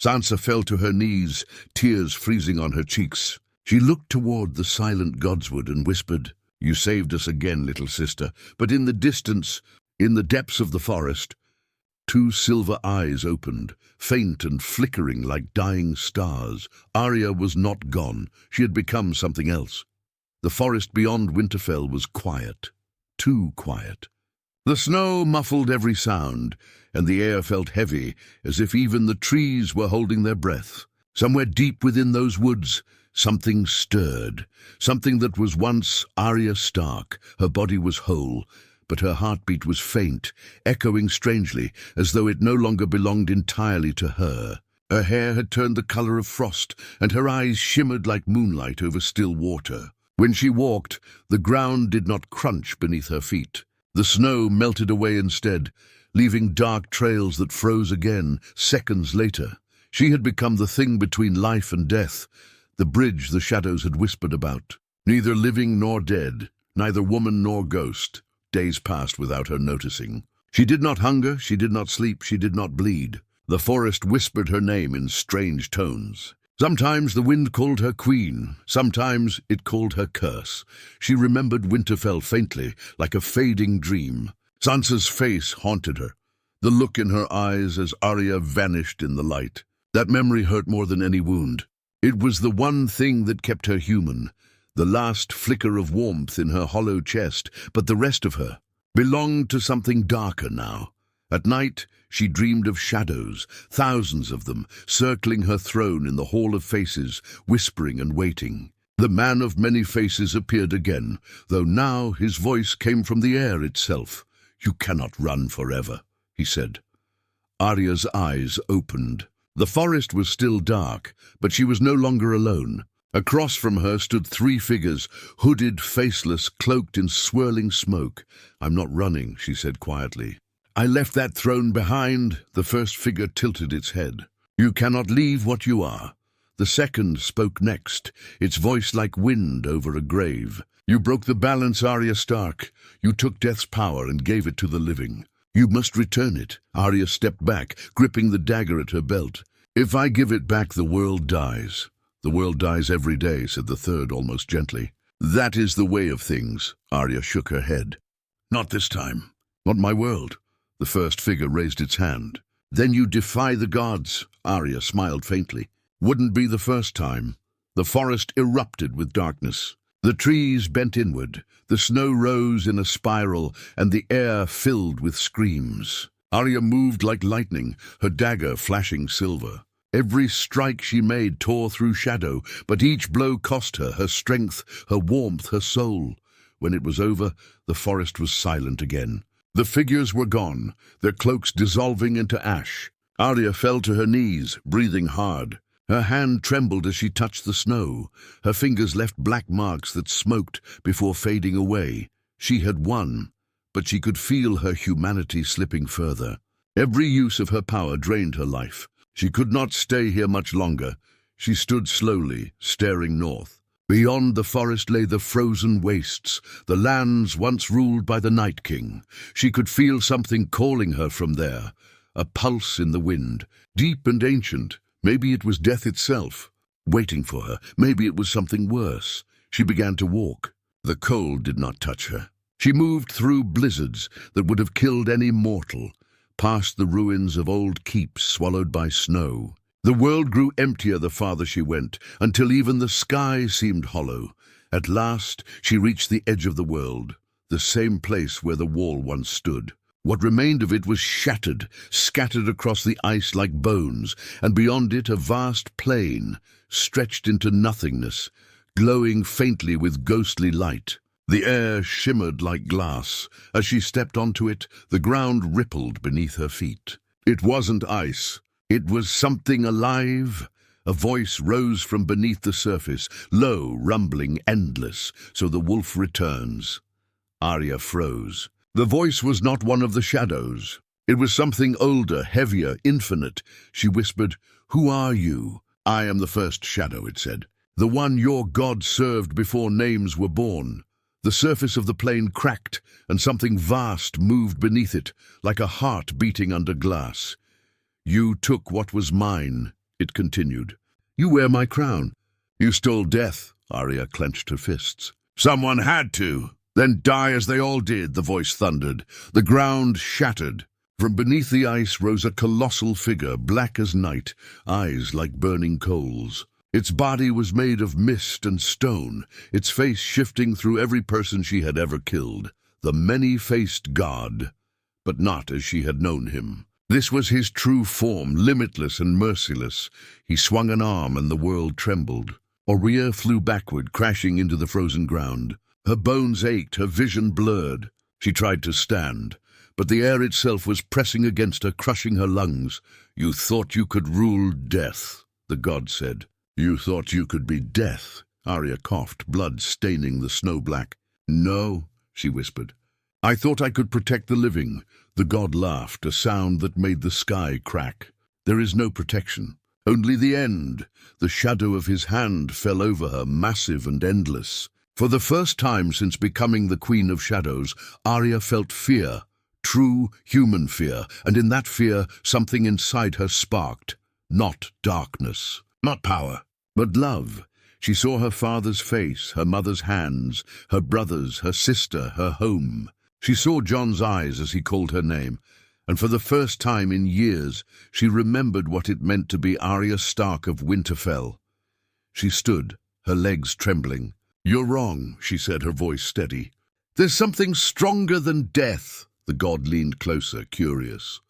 Sansa fell to her knees, tears freezing on her cheeks. She looked toward the silent godswood and whispered, "You saved us again, little sister." But in the distance, in the depths of the forest, two silver eyes opened, faint and flickering like dying stars. Arya was not gone. She had become something else. The forest beyond Winterfell was quiet, too quiet. The snow muffled every sound, and the air felt heavy, as if even the trees were holding their breath. Somewhere deep within those woods, something stirred, something that was once Arya Stark. Her body was whole, but her heartbeat was faint, echoing strangely, as though it no longer belonged entirely to her. Her hair had turned the color of frost, and her eyes shimmered like moonlight over still water. When she walked, the ground did not crunch beneath her feet. The snow melted away instead, leaving dark trails that froze again seconds later. She had become the thing between life and death, the bridge the shadows had whispered about. Neither living nor dead, neither woman nor ghost. Days passed without her noticing. She did not hunger, she did not sleep, she did not bleed. The forest whispered her name in strange tones. Sometimes the wind called her queen, sometimes it called her curse. She remembered Winterfell faintly, like a fading dream. Sansa's face haunted her, the look in her eyes as Arya vanished in the light. That memory hurt more than any wound. It was the one thing that kept her human, the last flicker of warmth in her hollow chest, but the rest of her, belonged to something darker now. At night, she dreamed of shadows, thousands of them, circling her throne in the Hall of Faces, whispering and waiting. The man of many faces appeared again, though now his voice came from the air itself. "You cannot run forever," he said. Arya's eyes opened. The forest was still dark, but she was no longer alone. Across from her stood three figures, hooded, faceless, cloaked in swirling smoke. "I'm not running," she said quietly. "I left that throne behind." The first figure tilted its head. "You cannot leave what you are." The second spoke next, its voice like wind over a grave. "You broke the balance, Arya Stark. You took death's power and gave it to the living. You must return it." Arya stepped back, gripping the dagger at her belt. "If I give it back, the world dies." "The world dies every day," said the third almost gently. "That is the way of things." Arya shook her head. "Not this time. Not my world." The first figure raised its hand. "Then you defy the gods." Arya smiled faintly. "Wouldn't be the first time." The forest erupted with darkness. The trees bent inward, the snow rose in a spiral, and the air filled with screams. Arya moved like lightning, her dagger flashing silver. Every strike she made tore through shadow, but each blow cost her her strength, her warmth, her soul. When it was over, the forest was silent again. The figures were gone, their cloaks dissolving into ash. Arya fell to her knees, breathing hard. Her hand trembled as she touched the snow. Her fingers left black marks that smoked before fading away. She had won, but she could feel her humanity slipping further. Every use of her power drained her life. She could not stay here much longer. She stood slowly, staring north. Beyond the forest lay the frozen wastes, the lands once ruled by the Night King. She could feel something calling her from there, a pulse in the wind, deep and ancient. Maybe it was death itself, waiting for her. Maybe it was something worse. She began to walk. The cold did not touch her. She moved through blizzards that would have killed any mortal, past the ruins of old keeps swallowed by snow. The world grew emptier the farther she went, until even the sky seemed hollow. At last, she reached the edge of the world, the same place where the wall once stood. What remained of it was shattered, scattered across the ice like bones, and beyond it a vast plain, stretched into nothingness, glowing faintly with ghostly light. The air shimmered like glass. As she stepped onto it, the ground rippled beneath her feet. It wasn't ice. It was something alive. A voice rose from beneath the surface, low, rumbling, endless. "So the wolf returns." Arya froze. The voice was not one of the shadows. It was something older, heavier, infinite. She whispered, "Who are you?" "I am the first shadow," it said. "The one your god served before names were born." The surface of the plain cracked, and something vast moved beneath it, like a heart beating under glass. "You took what was mine," it continued. "You wear my crown." "You stole death." Arya clenched her fists. "Someone had to. Then die as they all did," the voice thundered. The ground shattered. From beneath the ice rose a colossal figure, black as night, eyes like burning coals. Its body was made of mist and stone, its face shifting through every person she had ever killed. The many-faced god, but not as she had known him. This was his true form, limitless and merciless. He swung an arm and the world trembled. Arya flew backward, crashing into the frozen ground. Her bones ached, her vision blurred. She tried to stand, but the air itself was pressing against her, crushing her lungs. "You thought you could rule death," the god said. "You thought you could be death." Arya coughed, blood staining the snow black. "No," she whispered. "I thought I could protect the living." The god laughed, a sound that made the sky crack. "There is no protection, only the end." The shadow of his hand fell over her, massive and endless. For the first time since becoming the Queen of Shadows, Arya felt fear, true human fear, and in that fear something inside her sparked. Not darkness, not power, but love. She saw her father's face, her mother's hands, her brothers, her sister, her home. She saw Jon's eyes as he called her name, and for the first time in years she remembered what it meant to be Arya Stark of Winterfell. She stood, her legs trembling. "You're wrong," she said, her voice steady. There's something stronger than death. The god leaned closer, curious.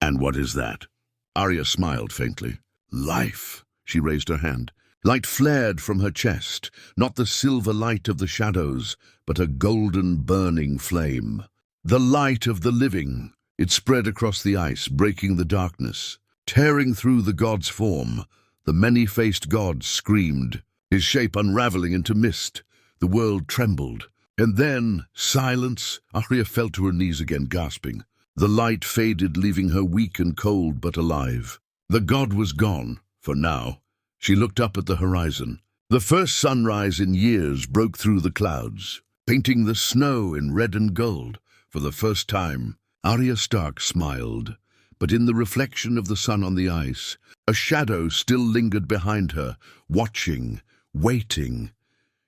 And what is that? Arya smiled faintly. Life. She raised her hand. Light flared from her chest, not the silver light of the shadows, but a golden burning flame. The light of the living. It spread across the ice, breaking the darkness. Tearing through the god's form, the many-faced god screamed, his shape unraveling into mist. The world trembled. And then, silence. Arya fell to her knees again, gasping. The light faded, leaving her weak and cold, but alive. The god was gone, for now. She looked up at the horizon. The first sunrise in years broke through the clouds, painting the snow in red and gold. For the first time, Arya Stark smiled, but in the reflection of the sun on the ice, a shadow still lingered behind her, watching, waiting.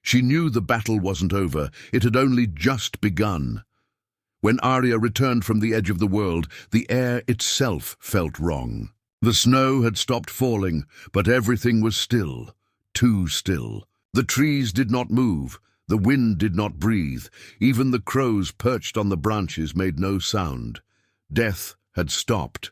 She knew the battle wasn't over, it had only just begun. When Arya returned from the edge of the world, the air itself felt wrong. The snow had stopped falling, but everything was still, too still. The trees did not move, the wind did not breathe, even the crows perched on the branches made no sound. Death had stopped.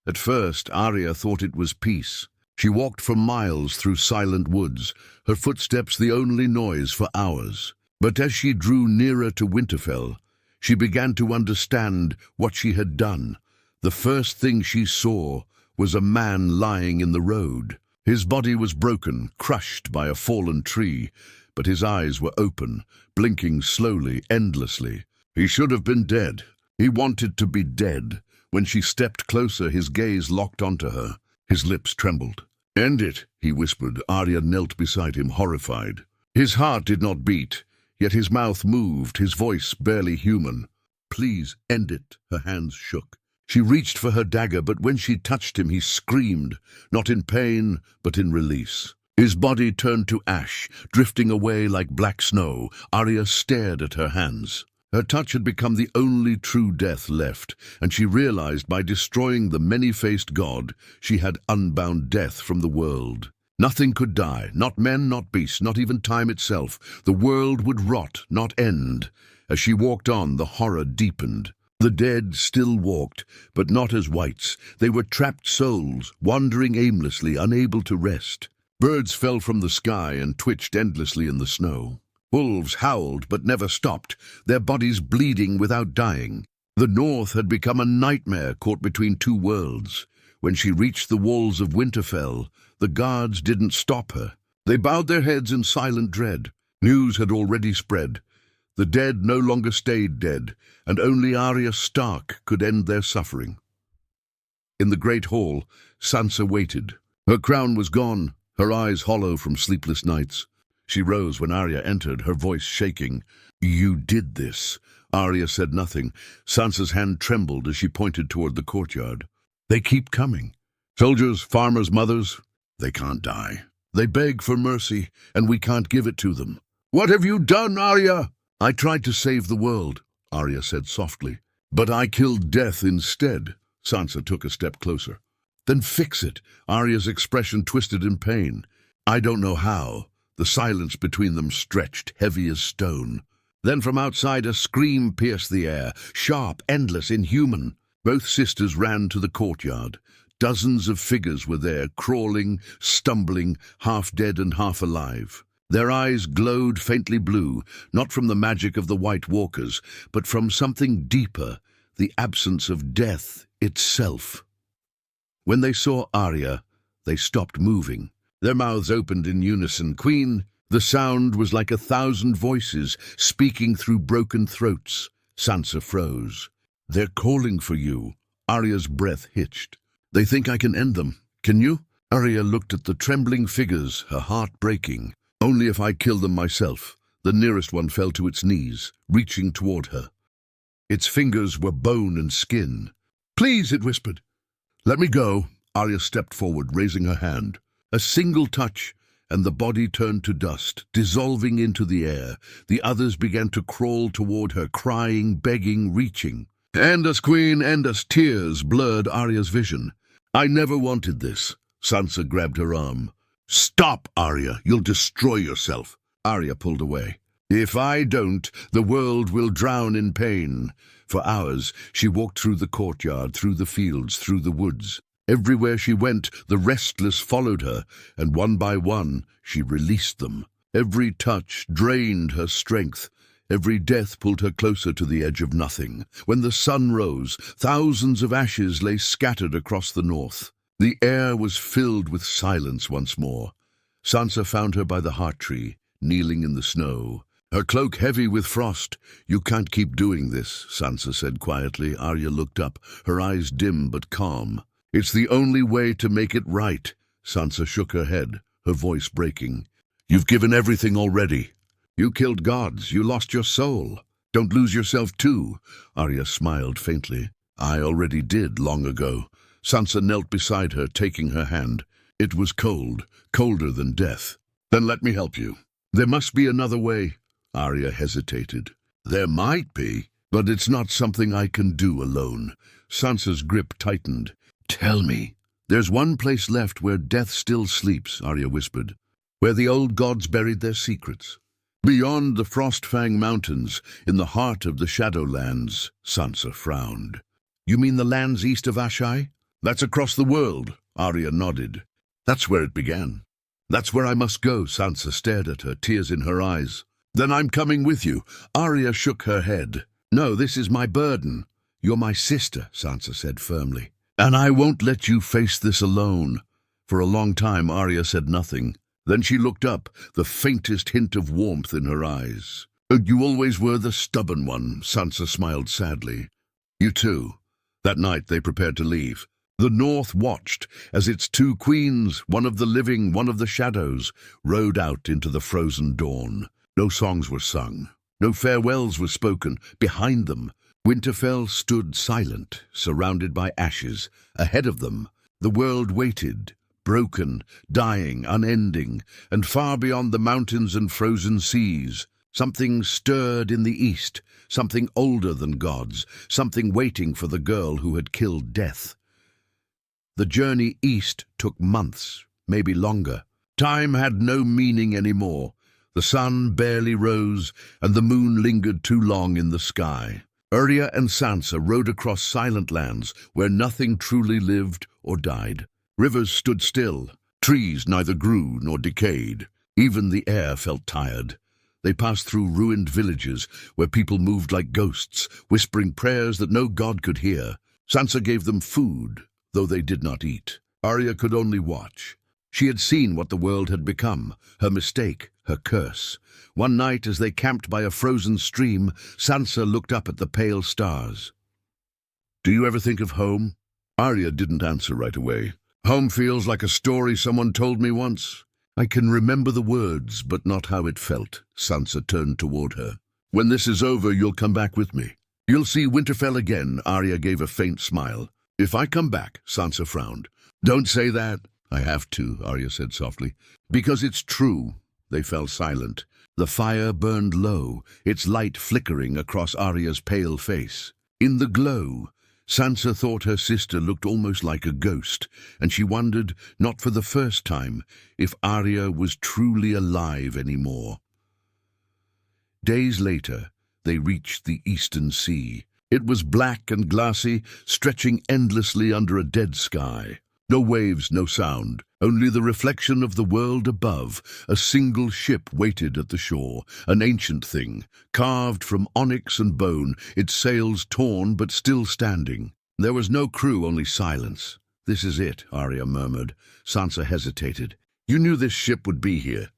At first, Arya thought it was peace. She walked for miles through silent woods, her footsteps the only noise for hours. But as she drew nearer to Winterfell, she began to understand what she had done. The first thing she saw was a man lying in the road. His body was broken, crushed by a fallen tree, but his eyes were open, blinking slowly, endlessly. He should have been dead. He wanted to be dead. When she stepped closer, his gaze locked onto her. His lips trembled. "End it," he whispered. Arya knelt beside him, horrified. His heart did not beat, yet his mouth moved, his voice barely human. "Please, end it." Her hands shook. She reached for her dagger, but when she touched him, he screamed, not in pain, but in release. His body turned to ash, drifting away like black snow. Arya stared at her hands. Her touch had become the only true death left, and she realized by destroying the many-faced god, she had unbound death from the world. Nothing could die, not men, not beasts, not even time itself. The world would rot, not end. As she walked on, the horror deepened. The dead still walked, but not as wights. They were trapped souls, wandering aimlessly, unable to rest. Birds fell from the sky and twitched endlessly in the snow. Wolves howled but never stopped, their bodies bleeding without dying. The north had become a nightmare caught between two worlds. When she reached the walls of Winterfell, the guards didn't stop her. They bowed their heads in silent dread. News had already spread. The dead no longer stayed dead, and only Arya Stark could end their suffering. In the great hall, Sansa waited. Her crown was gone, her eyes hollow from sleepless nights. She rose when Arya entered, her voice shaking. "You did this." Arya said nothing. Sansa's hand trembled as she pointed toward the courtyard. "They keep coming. Soldiers, farmers, mothers. They can't die. They beg for mercy, and we can't give it to them." "What have you done, Arya?" "I tried to save the world," Arya said softly. "But I killed death instead." Sansa took a step closer. "Then fix it." Arya's expression twisted in pain. "I don't know how." The silence between them stretched, heavy as stone. Then from outside a scream pierced the air, sharp, endless, inhuman. Both sisters ran to the courtyard. Dozens of figures were there, crawling, stumbling, half dead and half alive. Their eyes glowed faintly blue, not from the magic of the White Walkers, but from something deeper, the absence of death itself. When they saw Arya, they stopped moving. Their mouths opened in unison. "Queen!" The sound was like 1,000 voices speaking through broken throats. Sansa froze. "They're calling for you." Arya's breath hitched. "They think I can end them. Can you?" Arya looked at the trembling figures, her heart breaking. "Only if I kill them myself." The nearest one fell to its knees, reaching toward her. Its fingers were bone and skin. "Please," it whispered. "Let me go." Arya stepped forward, raising her hand. A single touch, and the body turned to dust, dissolving into the air. The others began to crawl toward her, crying, begging, reaching. "End us, Queen, end us!" Tears blurred Arya's vision. "I never wanted this." Sansa grabbed her arm. "Stop, Arya! You'll destroy yourself." Arya pulled away. If I don't, the world will drown in pain. For hours she walked through the courtyard, through the fields, through the woods. Everywhere she went, the restless followed her, and one by one she released them. Every touch drained her strength. Every death pulled her closer to the edge of nothing. When the sun rose, thousands of ashes lay scattered across the north. The air was filled with silence once more. Sansa found her by the heart tree, kneeling in the snow, her cloak heavy with frost. "You can't keep doing this," Sansa said quietly. Arya looked up, her eyes dim but calm. "It's the only way to make it right." Sansa shook her head, her voice breaking. "You've given everything already. You killed gods, you lost your soul. Don't lose yourself too." Arya smiled faintly. "I already did long ago." Sansa knelt beside her, taking her hand. It was cold, colder than death. "Then let me help you." "There must be another way." Arya hesitated. "There might be, but it's not something I can do alone." Sansa's grip tightened. "Tell me." "There's one place left where death still sleeps," Arya whispered, "where the old gods buried their secrets. Beyond the Frostfang Mountains, in the heart of the Shadowlands." Sansa frowned. "You mean the lands east of Ashai?" "That's across the world," Arya nodded. "That's where it began." "That's where I must go." Sansa stared at her, tears in her eyes. "Then I'm coming with you." Arya shook her head. "No, this is my burden." "You're my sister," Sansa said firmly, "and I won't let you face this alone." For a long time Arya said nothing. Then she looked up, the faintest hint of warmth in her eyes. "You always were the stubborn one," Sansa smiled sadly. "You too." That night they prepared to leave. The North watched as its two queens, one of the living, one of the shadows, rode out into the frozen dawn. No songs were sung. No farewells were spoken. Behind them, Winterfell stood silent, surrounded by ashes. Ahead of them, the world waited, broken, dying, unending, and far beyond the mountains and frozen seas, something stirred in the east, something older than gods, something waiting for the girl who had killed death. The journey east took months, maybe longer. Time had no meaning anymore. The sun barely rose, and the moon lingered too long in the sky. Arya and Sansa rode across silent lands where nothing truly lived or died. Rivers stood still. Trees neither grew nor decayed. Even the air felt tired. They passed through ruined villages where people moved like ghosts, whispering prayers that no god could hear. Sansa gave them food, though they did not eat. Arya could only watch. She had seen what the world had become, her mistake, her curse. One night, as they camped by a frozen stream, Sansa looked up at the pale stars. "Do you ever think of home?" Arya didn't answer right away. "Home feels like a story someone told me once. I can remember the words, but not how it felt." Sansa turned toward her. "When this is over, you'll come back with me. You'll see Winterfell again." Arya gave a faint smile. "If I come back," Sansa frowned. "Don't say that." "I have to," Arya said softly. "Because it's true." They fell silent. The fire burned low, its light flickering across Arya's pale face. In the glow, Sansa thought her sister looked almost like a ghost, and she wondered, not for the first time, if Arya was truly alive anymore. Days later, they reached the eastern sea. It was black and glassy, stretching endlessly under a dead sky. No waves, no sound, only the reflection of the world above. A single ship waited at the shore, an ancient thing, carved from onyx and bone, its sails torn but still standing. There was no crew, only silence. "This is it," Arya murmured. Sansa hesitated. "You knew this ship would be here."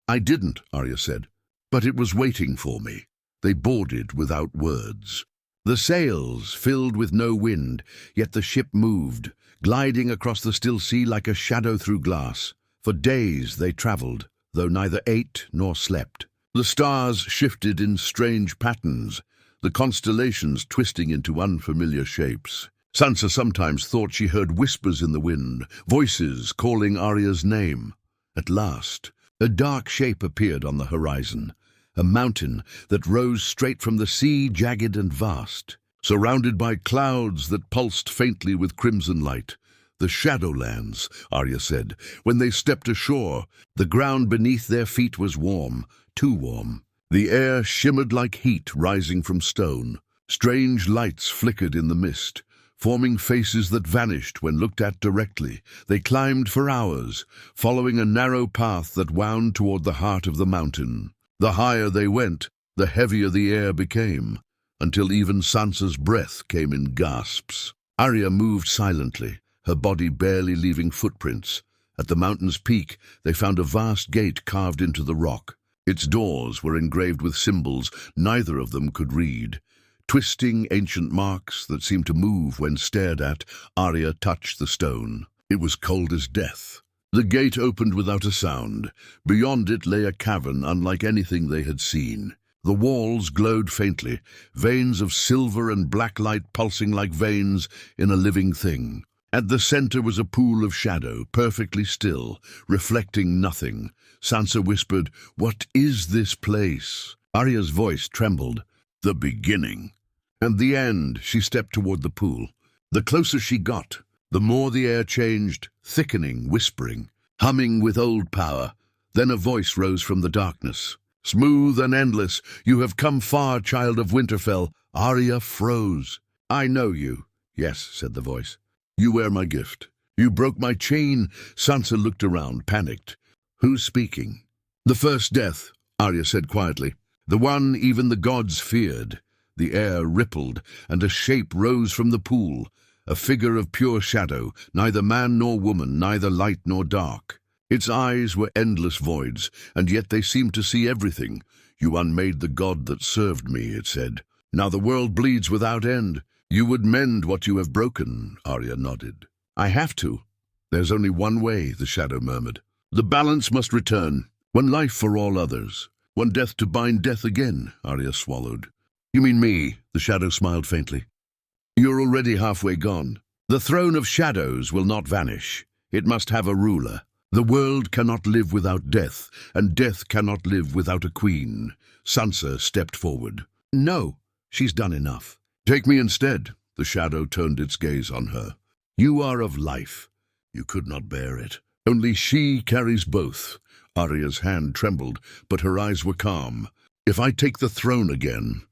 "I didn't," Arya said, "but it was waiting for me." They boarded without words. The sails filled with no wind, yet the ship moved, gliding across the still sea like a shadow through glass. For days they travelled, though neither ate nor slept. The stars shifted in strange patterns, the constellations twisting into unfamiliar shapes. Sansa sometimes thought she heard whispers in the wind, voices calling Arya's name. At last, a dark shape appeared on the horizon, a mountain that rose straight from the sea, jagged and vast, surrounded by clouds that pulsed faintly with crimson light. "The Shadowlands," Arya said. When they stepped ashore, the ground beneath their feet was warm, too warm. The air shimmered like heat rising from stone. Strange lights flickered in the mist, forming faces that vanished when looked at directly. They climbed for hours, following a narrow path that wound toward the heart of the mountain. The higher they went, the heavier the air became, until even Sansa's breath came in gasps. Arya moved silently, her body barely leaving footprints. At the mountain's peak, they found a vast gate carved into the rock. Its doors were engraved with symbols neither of them could read. Twisting ancient marks that seemed to move when stared at, Arya touched the stone. It was cold as death. The gate opened without a sound. Beyond it lay a cavern unlike anything they had seen. The walls glowed faintly, veins of silver and black light pulsing like veins in a living thing. At the center was a pool of shadow, perfectly still, reflecting nothing. Sansa whispered, "What is this place?" Arya's voice trembled. "The beginning." "And the end," she stepped toward the pool. The closer she got, the more the air changed, thickening, whispering, humming with old power. Then a voice rose from the darkness. "Smooth and endless, you have come far, child of Winterfell." Arya froze. "I know you." "Yes," said the voice. "You wear my gift. You broke my chain." Sansa looked around, panicked. "Who's speaking?" "The first death," Arya said quietly. "The one even the gods feared." The air rippled, and a shape rose from the pool, a figure of pure shadow, neither man nor woman, neither light nor dark. Its eyes were endless voids, and yet they seemed to see everything. "You unmade the god that served me," it said. "Now the world bleeds without end. You would mend what you have broken." Arya nodded. "I have to." "There's only one way," the shadow murmured. "The balance must return. One life for all others. One death to bind death again." Arya swallowed. "You mean me?" The shadow smiled faintly. "You're already halfway gone. The throne of shadows will not vanish. It must have a ruler. The world cannot live without death, and death cannot live without a queen." Sansa stepped forward. "No, she's done enough." "Take me instead." The shadow turned its gaze on her. "You are of life. You could not bear it. Only she carries both." Arya's hand trembled, but her eyes were calm. "If I take the throne again,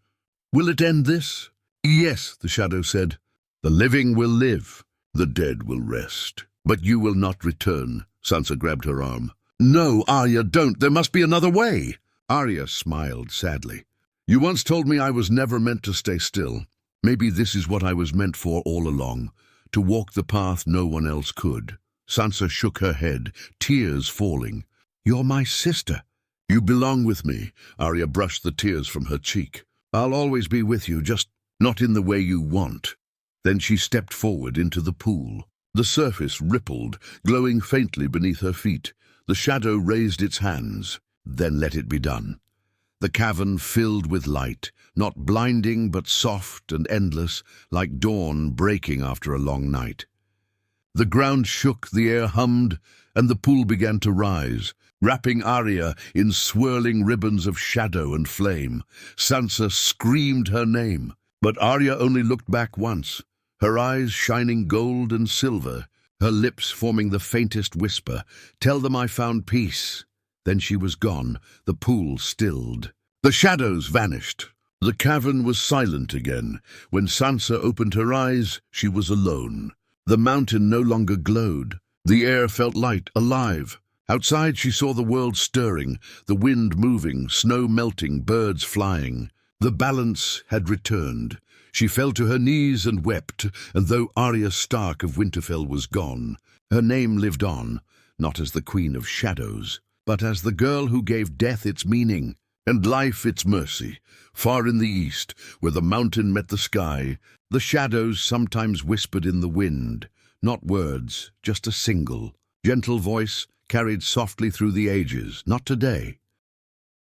will it end this?" "Yes," the shadow said. "The living will live. The dead will rest. But you will not return." Sansa grabbed her arm. "No, Arya, don't. There must be another way." Arya smiled sadly. "You once told me I was never meant to stay still. Maybe this is what I was meant for all along, to walk the path no one else could." Sansa shook her head, tears falling. "You're my sister." "You belong with me." Arya brushed the tears from her cheek. "I'll always be with you, just not in the way you want." Then she stepped forward into the pool. The surface rippled, glowing faintly beneath her feet. The shadow raised its hands. "Then let it be done." The cavern filled with light, not blinding but soft and endless, like dawn breaking after a long night. The ground shook, the air hummed, and the pool began to rise, wrapping Arya in swirling ribbons of shadow and flame. Sansa screamed her name, but Arya only looked back once, her eyes shining gold and silver, her lips forming the faintest whisper, "Tell them I found peace." Then she was gone, the pool stilled. The shadows vanished. The cavern was silent again. When Sansa opened her eyes, she was alone. The mountain no longer glowed. The air felt light, alive. Outside she saw the world stirring, the wind moving, snow melting, birds flying. The balance had returned. She fell to her knees and wept, and though Arya Stark of Winterfell was gone, her name lived on, not as the Queen of Shadows, but as the girl who gave death its meaning, and life its mercy. Far in the east, where the mountain met the sky, the shadows sometimes whispered in the wind, not words, just a single, gentle voice carried softly through the ages, not today,